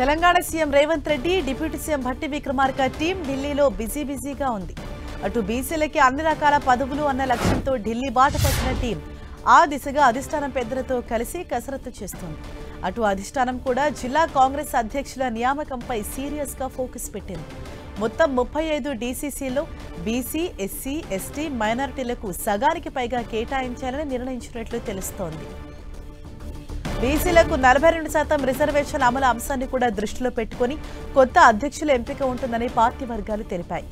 Telangana CM Revanth Reddy deputy CM Bhatti Vikramarka team ఢిల్లీలో బిజీగా ఉంది. అటు బీసీలకి అన్ని రకాల పదవులు అన్న లక్ష్యంతో ఢిల్లీ బాట పట్టిన టీం ఆ దిశగా అధిష్టానం పెద్దలతో కలిసి కసరత్తు చేస్తోంది. అటు అధిష్టానం కూడా జిల్లా కాంగ్రెస్ అధ్యక్షుల నియామకంపై సీరియస్ గా ఫోకస్ పెట్టింది. మొత్తం 35 డీసీసీలో బీసీ, ఎస్సీ, ఎస్టీ, మైనారిటీలకు సగానికి పైగా కేటాయించాలని నిర్ణయించినట్లు తెలుస్తోంది. బీసీలకు 42% రిజర్వేషన్ అమలు అంశాన్ని కూడా దృష్టిలో పెట్టుకుని కొత్త అధ్యక్షుల ఎంపిక ఉంటుందని పార్టీ వర్గాలు తెలిపాయి.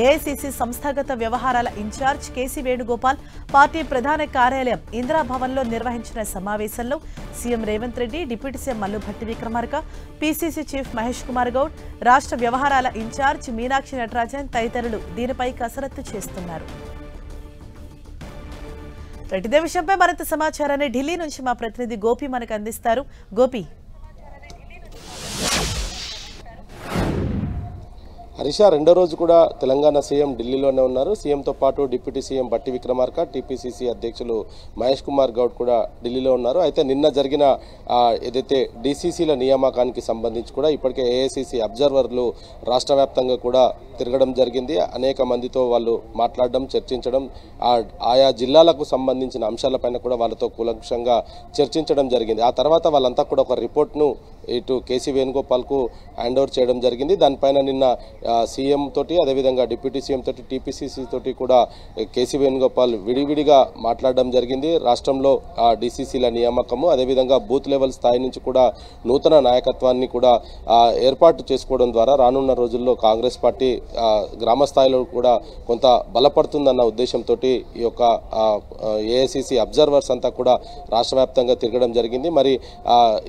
ఏఐసీసీ సంస్థాగత వ్యవహారాల ఇన్ఛార్జ్ కేసీ వేణుగోపాల్ పార్టీ ప్రధాన కార్యాలయం ఇందిరాభవన్లో నిర్వహించిన సమావేశంలో CM Revanth Reddy, deputy CM Mallu Bhatti Vikramarka, PCC chief Mahesh Kumar Goud, రాష్ట్ర వ్యవహారాల ఇన్ఛార్జ్ మీనాక్షి నటరాజన్ తదితరులు దీనిపై కసరత్తు చేస్తున్నారు. ఇదే విషయంపై మరింత సమాచారాన్ని ఢిల్లీ నుంచి మా ప్రతినిధి గోపి మనకు అందిస్తారు. గోపి, హరీష, రెండో రోజు కూడా తెలంగాణ సీఎం ఢిల్లీలోనే ఉన్నారు. సీఎంతో పాటు deputy CM Bhatti Vikramarka, TPCC అధ్యక్షులు మహేష్ కుమార్ గౌడ్ కూడా ఢిల్లీలో ఉన్నారు. అయితే నిన్న జరిగిన ఏదైతే డీసీసీల నియామకానికి సంబంధించి కూడా ఇప్పటికే ఏఐసీసీ అబ్జర్వర్లు రాష్ట్ర వ్యాప్తంగా కూడా తిరగడం జరిగింది. అనేక మందితో వాళ్ళు మాట్లాడడం, చర్చించడం, ఆయా జిల్లాలకు సంబంధించిన అంశాలపైన కూడా వాళ్ళతో కూలంకషంగా చర్చించడం జరిగింది. ఆ తర్వాత వాళ్ళంతా కూడా ఒక రిపోర్ట్ను ఇటు కేసీ వేణుగోపాల్కు హ్యాండ్ ఓవర్ చేయడం జరిగింది. దానిపైన నిన్న సీఎం తోటి, అదేవిధంగా డిప్యూటీ సీఎం తోటి, టీపీసీసీ తోటి కూడా కేసీ వేణుగోపాల్ విడివిడిగా మాట్లాడడం జరిగింది. రాష్ట్రంలో డీసీసీల నియామకము, అదేవిధంగా బూత్ లెవెల్ స్థాయి నుంచి కూడా నూతన నాయకత్వాన్ని కూడా ఏర్పాటు చేసుకోవడం ద్వారా రానున్న రోజుల్లో కాంగ్రెస్ పార్టీ గ్రామ స్థాయిలో కూడా కొంత బలపడుతుందన్న ఉద్దేశంతో ఈ యొక్క ఏఐసీసీ అబ్జర్వర్స్ అంతా కూడా రాష్ట్ర వ్యాప్తంగా తిరగడం జరిగింది. మరి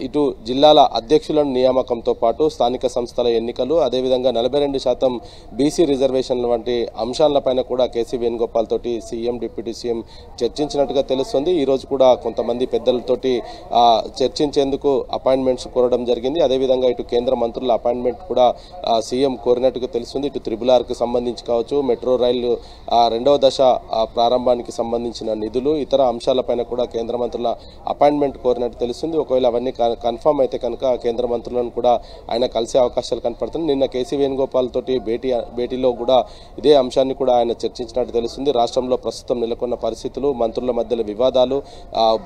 ఇటు జిల్లాల అధ్యక్షుల నియామకంతో పాటు స్థానిక సంస్థల ఎన్నికలు, అదేవిధంగా 42% బీసీ రిజర్వేషన్ల వంటి అంశాలపైన కూడా కేసీ వేణుగోపాల్ తోటి సీఎం, డిప్యూటీ సీఎం చర్చించినట్టుగా తెలుస్తుంది. ఈ రోజు కూడా కొంతమంది పెద్దలతోటి చర్చించేందుకు అపాయింట్మెంట్స్ కోరడం జరిగింది. అదేవిధంగా ఇటు కేంద్ర మంత్రుల అపాయింట్మెంట్ కూడా సీఎం కోరినట్టుగా తెలుస్తుంది. ఇటు త్రిబుల్-ఆర్కి సంబంధించి కావచ్చు, మెట్రో రైలు రెండవ దశ ప్రారంభానికి సంబంధించిన నిధులు, ఇతర అంశాలపైన కూడా కేంద్ర మంత్రుల అపాయింట్మెంట్ కోరినట్టు తెలుస్తుంది. ఒకవేళ అవన్నీ కన్ఫర్మ్ అయితే కనుక కేంద్ర మంత్రులను కూడా ఆయన కలిసే అవకాశాలు కనపడుతుంది. నిన్న కేసీ వేణుగోపాల్ తోటి భేటీలో కూడా ఇదే అంశాన్ని కూడా ఆయన చర్చించినట్టు తెలుస్తుంది. రాష్ట్రంలో ప్రస్తుతం నెలకొన్న పరిస్థితులు, మంత్రుల మధ్యలో వివాదాలు,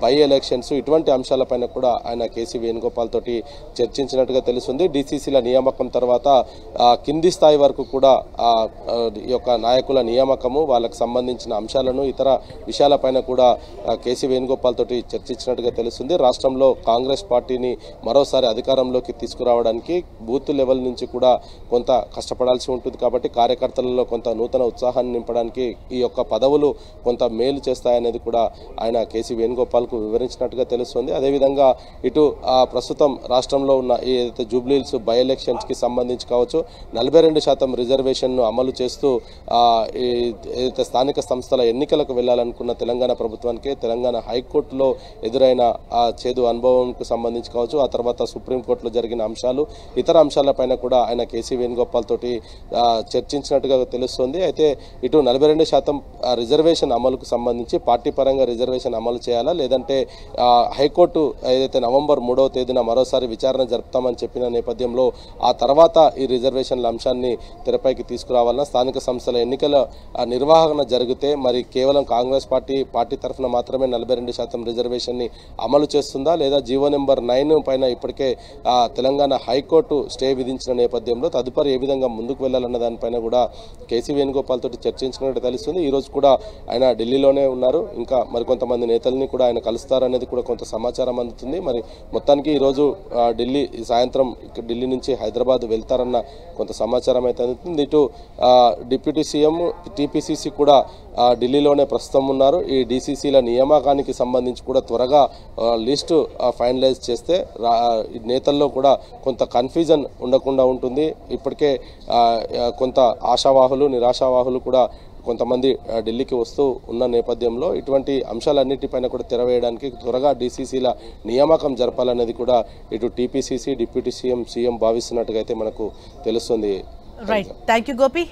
బై ఎలక్షన్స్, ఇటువంటి అంశాలపైన కూడా ఆయన కేసీ వేణుగోపాల్ తోటి చర్చించినట్టుగా తెలుస్తుంది. డీసీసీల నియామకం తర్వాత కింది స్థాయి వరకు కూడా ఈ యొక్క నాయకుల నియామకము, వాళ్ళకు సంబంధించిన అంశాలను, ఇతర విషయాలపైన కూడా కేసీ వేణుగోపాల్ తోటి చర్చించినట్టుగా తెలుస్తుంది. రాష్ట్రంలో కాంగ్రెస్ పార్టీని మరోసారి అధికారంలోకి తీసుకురావడానికి బూత్ లెవెల్ నుంచి కూడా కొంత కష్టపడాల్సి ఉంటుంది. కాబట్టి కార్యకర్తలలో కొంత నూతన ఉత్సాహాన్ని నింపడానికి ఈ యొక్క పదవులు కొంత మేలు చేస్తాయనేది కూడా ఆయన కేసీ వేణుగోపాల్కు వివరించినట్టుగా తెలుస్తుంది. అదేవిధంగా ఇటు ప్రస్తుతం రాష్ట్రంలో ఉన్న ఏదైతే జూబ్లీహిల్స్ బై ఎలక్షన్స్కి సంబంధించి కావచ్చు, 42% రిజర్వేషన్ను అమలు చేస్తూ ఏదైతే స్థానిక సంస్థల ఎన్నికలకు వెళ్లాలనుకున్న తెలంగాణ ప్రభుత్వానికి తెలంగాణ హైకోర్టులో ఎదురైన చేదు అనుభవంకు సంబంధించి కావచ్చు, ఆ తర్వాత సుప్రీంకోర్టులో జరిగిన అంశాలు, ఇతర అంశాలపైన కూడా ఆయన కేసీ వేణుగోపాల్ తోటి చర్చించినట్టుగా తెలుస్తోంది. అయితే ఇటు 42% రిజర్వేషన్ అమలుకు సంబంధించి పార్టీ పరంగా రిజర్వేషన్ అమలు చేయాలా, లేదంటే హైకోర్టు ఏదైతే నవంబర్ 3వ తేదీన మరోసారి విచారణ జరుపుతామని చెప్పిన నేపథ్యంలో ఆ తర్వాత ఈ రిజర్వేషన్ల అంశాన్ని తెరపైకి తీసుకురావాలన్నా, స్థానిక సంస్థల ఎన్నికల నిర్వహణ జరిగితే మరి కేవలం కాంగ్రెస్ పార్టీ తరఫున మాత్రమే 42% రిజర్వేషన్ని అమలు చేస్తుందా, లేదా జీవో నెంబర్ 9 పైన ఇప్పటికే తెలంగాణ హైకోర్టు స్టే విధించిన నేపథ్యంలో తదుపరి ఏ విధంగా ముందుకు వెళ్లాలన్న దానిపైన కూడా కేసీ వేణుగోపాల్ తోటి చర్చించినట్టు తెలుస్తుంది. ఈ రోజు కూడా ఆయన ఢిల్లీలోనే ఉన్నారు. ఇంకా మరికొంతమంది నేతల్ని కూడా ఆయన కలుస్తారనేది కూడా కొంత సమాచారం అందుతుంది. మరి మొత్తానికి ఈరోజు సాయంత్రం ఢిల్లీ నుంచి హైదరాబాద్ వెళ్తారన్న కొంత సమాచారం అయితే అందుతుంది. ఇటు డిప్యూటీ సీఎం, టీపీసీసీ కూడా ఢిల్లీలోనే ప్రస్తుతం ఉన్నారు. ఈ డీసీసీల నియామకానికి సంబంధించి కూడా త్వరగా లిస్టు ఫైనలైజ్ చేస్తే నేతల్లో కూడా కొంత కన్ఫ్యూజన్ ఉండకుండా ఉంటుంది. ఇప్పటికే కొంత ఆశావాహులు, నిరాశావాహులు కూడా కొంతమంది ఢిల్లీకి వస్తూ ఉన్న నేపథ్యంలో ఇటువంటి అంశాలన్నిటిపైన కూడా తెరవేయడానికి త్వరగా డీసీసీల నియామకం జరపాలనేది కూడా ఇటు టీపీసీసీ, డిప్యూటీ సీఎం భావిస్తున్నట్టుగా అయితే మనకు తెలుస్తుంది. Right, thank you Gopi.